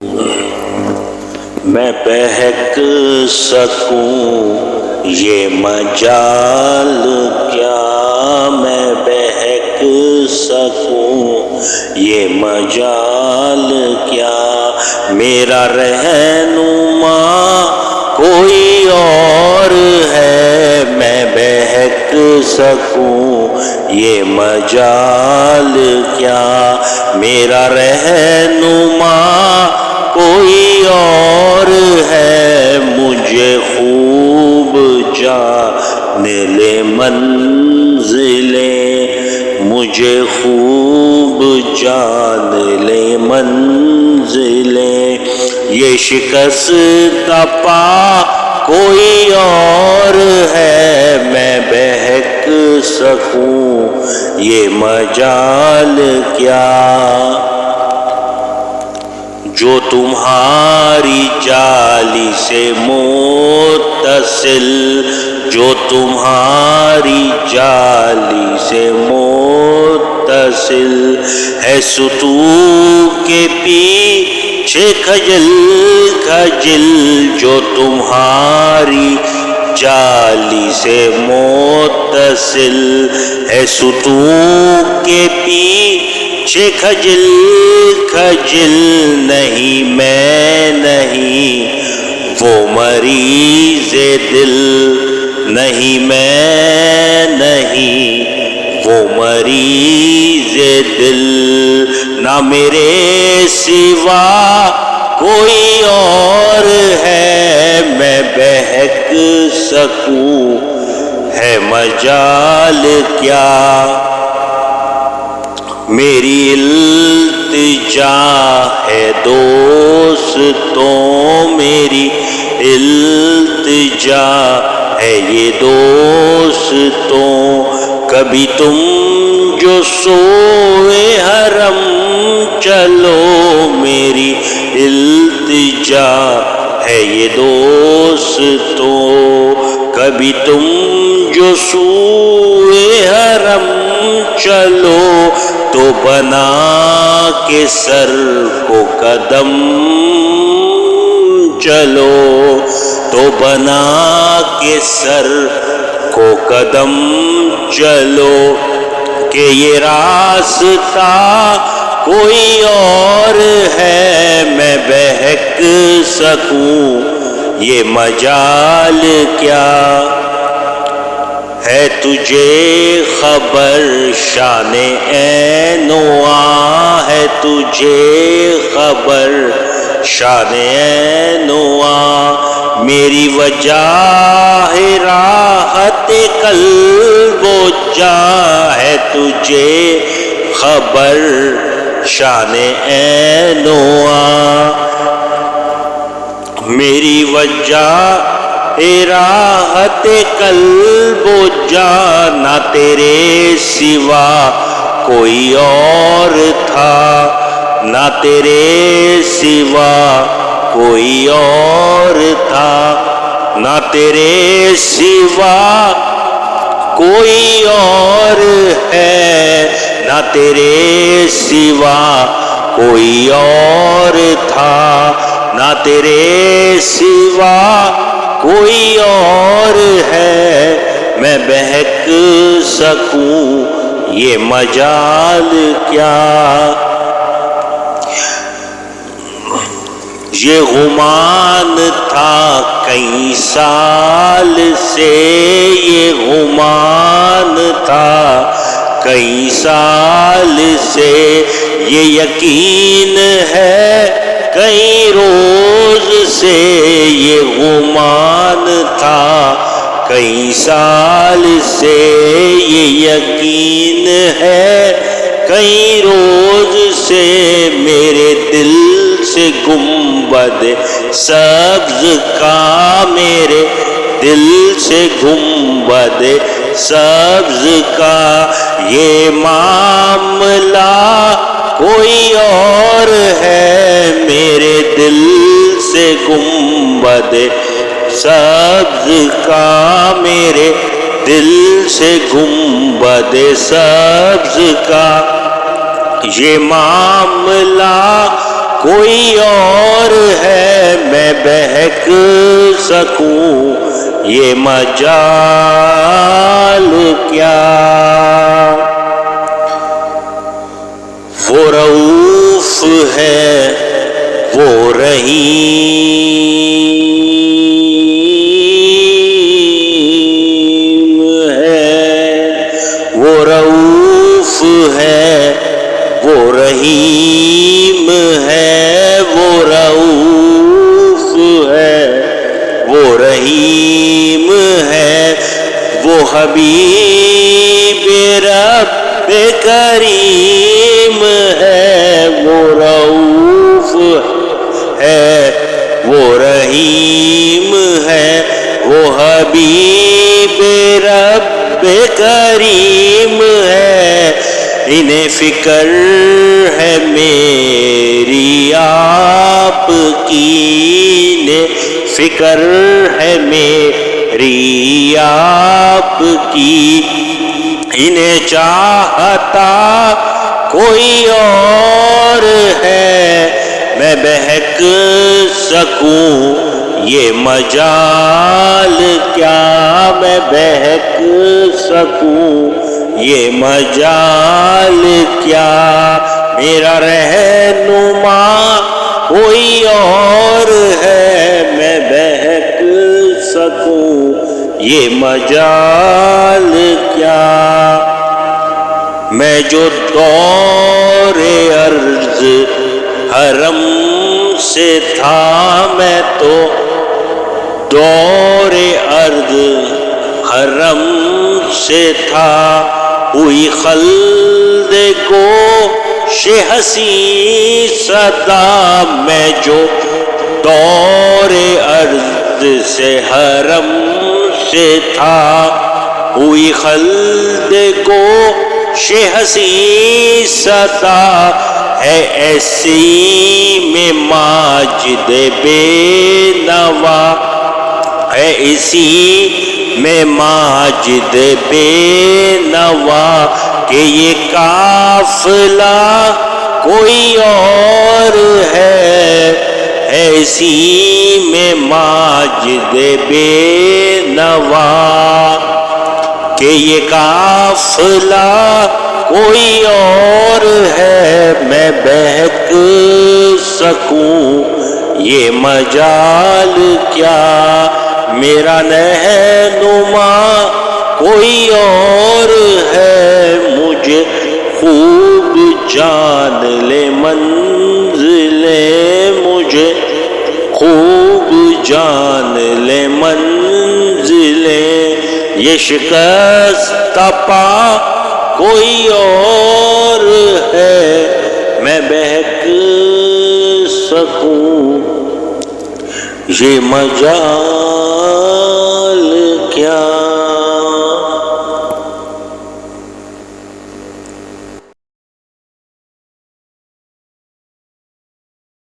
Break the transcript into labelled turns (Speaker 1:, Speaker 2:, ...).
Speaker 1: میں بہک سکوں یہ مجال کیا، میں بہک سکوں یہ مجال کیا، میرا رہنما کوئی اور ہے، میں بہک سکوں یہ مجال کیا، میرا رہنما کوئی اور ہے، مجھے خوب جان لے منزلیں، مجھے خوب جان لے منزلیں، یہ شکست پا کوئی اور ہے، میں بہک سکوں یہ مجال کیا، جو تمہاری جالی سے متصل، جو تمہاری جالی سے متصل ہے، ستون کے پیچھے کھجل کھجل، جو تمہاری جالی سے متصل ہے، ستون کے پیچھے کھجل کھجل، نہیں میں نہیں وہ مریض دل، نہیں میں نہیں وہ مریض دل، نہ میرے سوا کوئی اور ہے، میں بہک سکوں ہے مجال کیا، میری التجا ہے دوستوں، میری التجا ہے یہ دوستوں، کبھی تم جو سوئے حرم چلو، میری التجا ہے یہ دوستوں، کبھی تم جو سوئے حرم چلو، تو بنا کے سر کو قدم چلو، تو بنا کے سر کو قدم چلو، کہ یہ راستہ کوئی اور ہے، میں بہک سکوں یہ مجال کیا، ہے تجھے خبر شان عین نوا، ہے تجھے خبر شان عین نوا، میری وجہ ہے راحت قلب و جاں، ہے تجھے خبر شان عین نوا، میری وجہ راحت قلب و جاں، نہ تیرے سوا کوئی اور تھا، نہ تیرے سوا کوئی اور تھا، نہ تیرے سوا کوئی اور ہے، نہ تیرے سوا کوئی اور تھا، نہ تیرے سوا کوئی اور ہے، میں بہک سکوں یہ مجال کیا، یہ گمان تھا کئی سال سے، یہ گمان تھا کئی سال سے، یہ یقین ہے کئی روز سے، یہ گمان تھا کئی سال سے، یہ یقین ہے کئی روز سے، میرے دل سے گنبد سبز کا، میرے دل سے گنبد سبز کا، یہ معاملہ کوئی اور ہے، میرے دل سے گنبد سبز کا، میرے دل سے گنبد سبز کا، یہ معاملہ کوئی اور ہے میں بہک سکوں یہ مجال کیا. وہ رؤوف ہے وہ رحیم ہے. وہ رؤوف ہے وہ رحیم ہے. وہ رؤوف ہے وہ رحیم ہے. وہ حبیب رب کریم ہے. وہ رؤوف ہے وہ رحیم ہے. وہ حبیب رب کریم ہے. انہیں فکر ہے میری آپ کی. انہیں فکر ہے میری آپ کی. انہیں چاہتا کوئی اور ہے میں بہک سکوں یہ مجال کیا. میں بہک سکوں یہ مجال کیا. میرا رہنما کوئی اور ہے میں بہک سکوں یہ مجال کیا. میں جو دور عرض حرم سے تھا. میں تو دور عرض حرم سے تھا. ہوئی خلد کو ہنسی صدا. میں جو دور عرض سے حرم سے تھا. ہوئی خلد کو ہنسی صدا. ہے ایسی میں ماجد بے نوا. ہے اسی میں ماجد بے نوا کہ یہ قافلہ کوئی اور ہے. ایسی میں ماجد بے نوا کہ یہ قافلہ کوئی اور ہے میں بہک سکوں یہ مجال کیا. میرا رہنما کوئی اور ہے مجھے خوب جان لے منزلیں. مجھے خوب جان لے منزلیں. یہ شکست پا کوئی اور ہے میں بہک سکوں یہ مجال کیا.